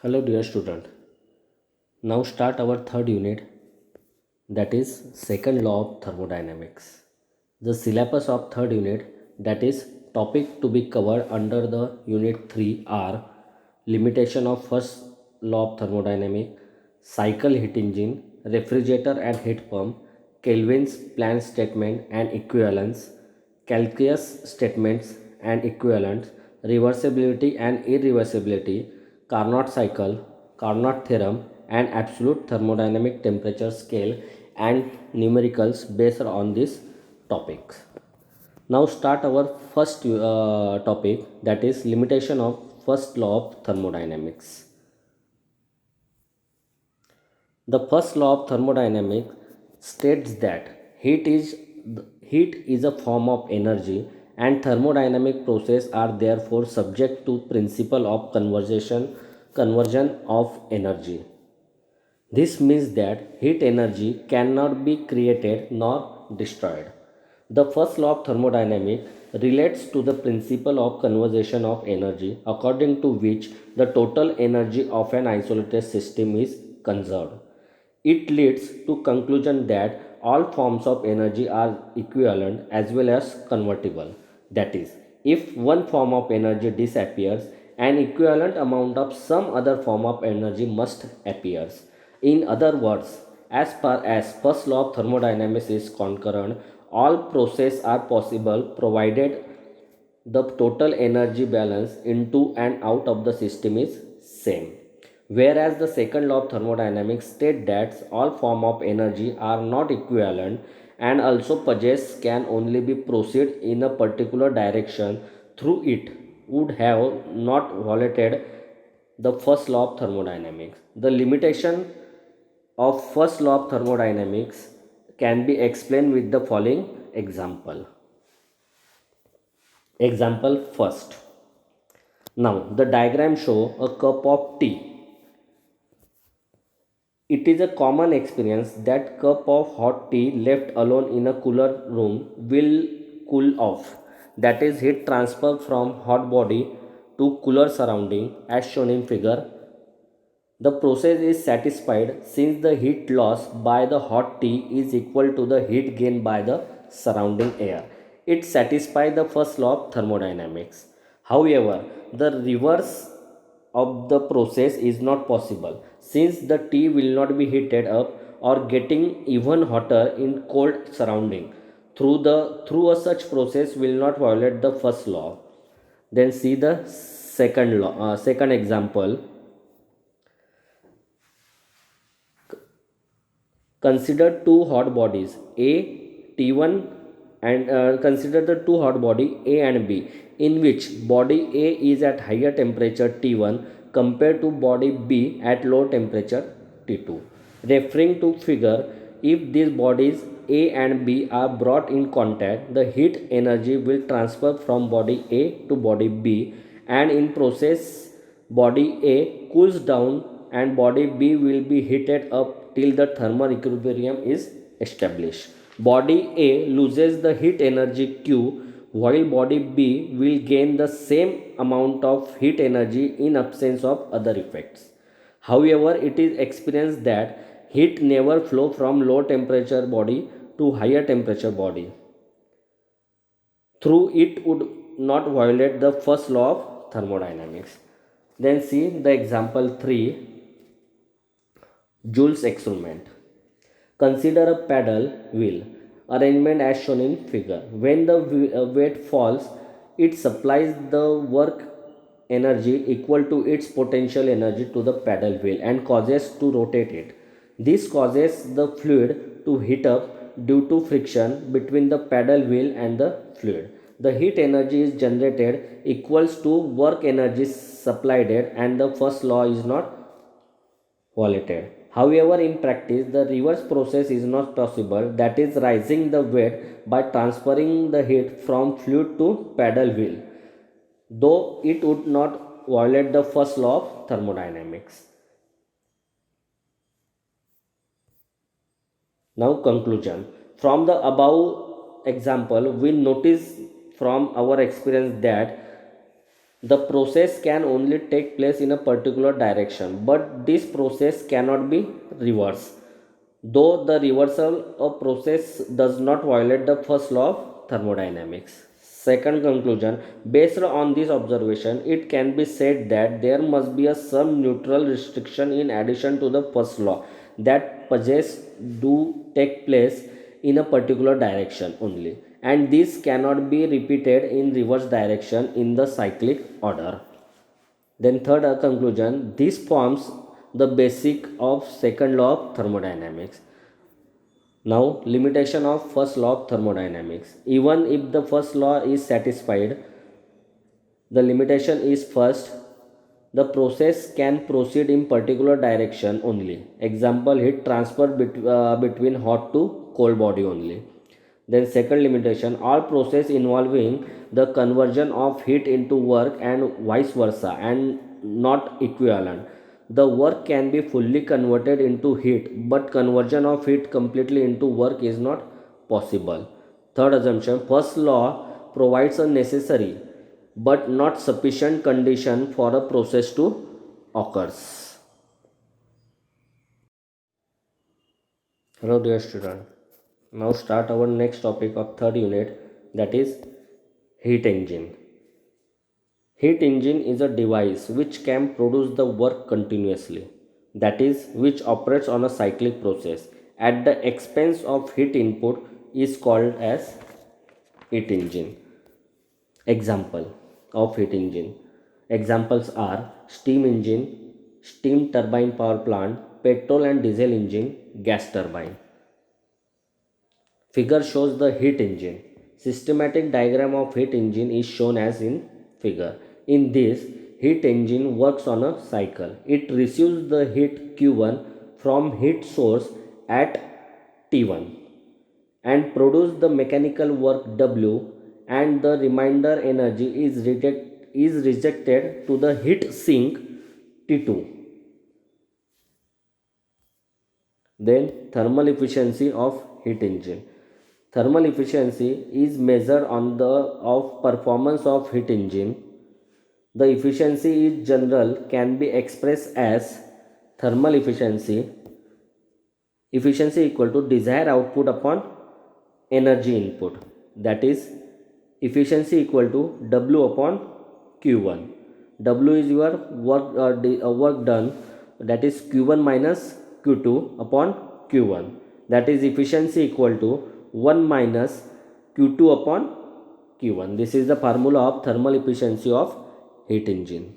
Hello, dear student. Now start our third unit, that is second law of thermodynamics. The syllabus of third unit, that is topic to be covered under the unit 3 are limitation of first law of thermodynamics, cycle heat engine, refrigerator and heat pump, Kelvin's Planck statement and equivalence, calculus statements and equivalents, reversibility and irreversibility, Carnot cycle, Carnot theorem, and absolute thermodynamic temperature scale and numericals based on this topics. Now start our first topic, that is limitation of first law of thermodynamics. The first law of thermodynamics states that heat is a form of energy and thermodynamic processes are therefore subject to principle of conversion of energy. This means that heat energy cannot be created nor destroyed. The first law of thermodynamics relates to the principle of conservation of energy, according to which the total energy of an isolated system is conserved. It leads to conclusion that all forms of energy are equivalent as well as convertible. That is, if one form of energy disappears, an equivalent amount of some other form of energy must appear. In other words, as far as first law of thermodynamics is concerned, all processes are possible provided the total energy balance into and out of the system is same. Whereas the second law of thermodynamics states that all form of energy are not equivalent and also possess can only be proceed in a particular direction through it would have not violated the first law of thermodynamics. The limitation of first law of thermodynamics can be explained with the following example. Example first. Now the diagram show a cup of tea. It is a common experience that cup of hot tea left alone in a cooler room will cool off. That is heat transfer from hot body to cooler surrounding as shown in figure. The process is satisfied since the heat loss by the hot tea is equal to the heat gain by the surrounding air. It satisfies the first law of thermodynamics. However, the reverse of the process is not possible since the tea will not be heated up or getting even hotter in cold surrounding. Through a such process will not violate the first law. Then see the second example. Consider two hot bodies A T1 and consider the two hot body A and B in which body A is at higher temperature T1 compared to body B at low temperature T2. Referring to figure, if these bodies A and B are brought in contact, the heat energy will transfer from body A to body B, and in process body A cools down and body B will be heated up till the thermal equilibrium is established. Body A loses the heat energy Q while body B will gain the same amount of heat energy in absence of other effects. However, it is experienced that heat never flow from low temperature body to higher temperature body. Through it would not violate the first law of thermodynamics. Then see the example 3, Joule's experiment. Consider a paddle wheel arrangement as shown in figure. When the weight falls, it supplies the work energy equal to its potential energy to the paddle wheel and causes to rotate it. This causes the fluid to heat up due to friction between the paddle wheel and the fluid. The heat energy is generated equals to work energy supplied and the first law is not volatility. However, in practice, the reverse process is not possible, that is, rising the weight by transferring the heat from fluid to paddle wheel, though it would not violate the first law of thermodynamics. Now, conclusion. From the above example, we notice from our experience that The process can only take place in a particular direction, but this process cannot be reversed. Though the reversal of process does not violate the first law of thermodynamics. Second conclusion, based on this observation, it can be said that there must be some neutral restriction in addition to the first law that process do take place in a particular direction only, and this cannot be repeated in reverse direction in the cyclic order. Then third conclusion, this forms the basic of second law of thermodynamics. Now, limitation of first law of thermodynamics. Even if the first law is satisfied, the limitation is first, the process can proceed in particular direction only. Example, heat transfer between hot to cold body only. Then second limitation, all process involving the conversion of heat into work and vice versa and not equivalent. The work can be fully converted into heat, but conversion of heat completely into work is not possible. Third assumption, first law provides a necessary but not sufficient condition for a process to occurs. Hello dear student. Now start our next topic of third unit, that is heat engine. Heat engine is a device which can produce the work continuously, that is, which operates on a cyclic process at the expense of heat input is called as heat engine. Example of heat engine. Examples are steam engine, steam turbine power plant, petrol and diesel engine, gas turbine. Figure shows the heat engine. Systematic diagram of heat engine is shown as in figure. In this, heat engine works on a cycle. It receives the heat Q1 from heat source at T1 and produce the mechanical work W, and the remainder energy is rejected to the heat sink T2. Then thermal efficiency of heat engine. Thermal efficiency is measured on the of performance of heat engine. The efficiency in general can be expressed as thermal efficiency equal to desired output upon energy input, that is efficiency equal to W upon Q1. W is your work done, that is Q1 minus Q2 upon Q1, that is efficiency equal to 1 minus Q2 upon Q1. This is the formula of thermal efficiency of heat engine.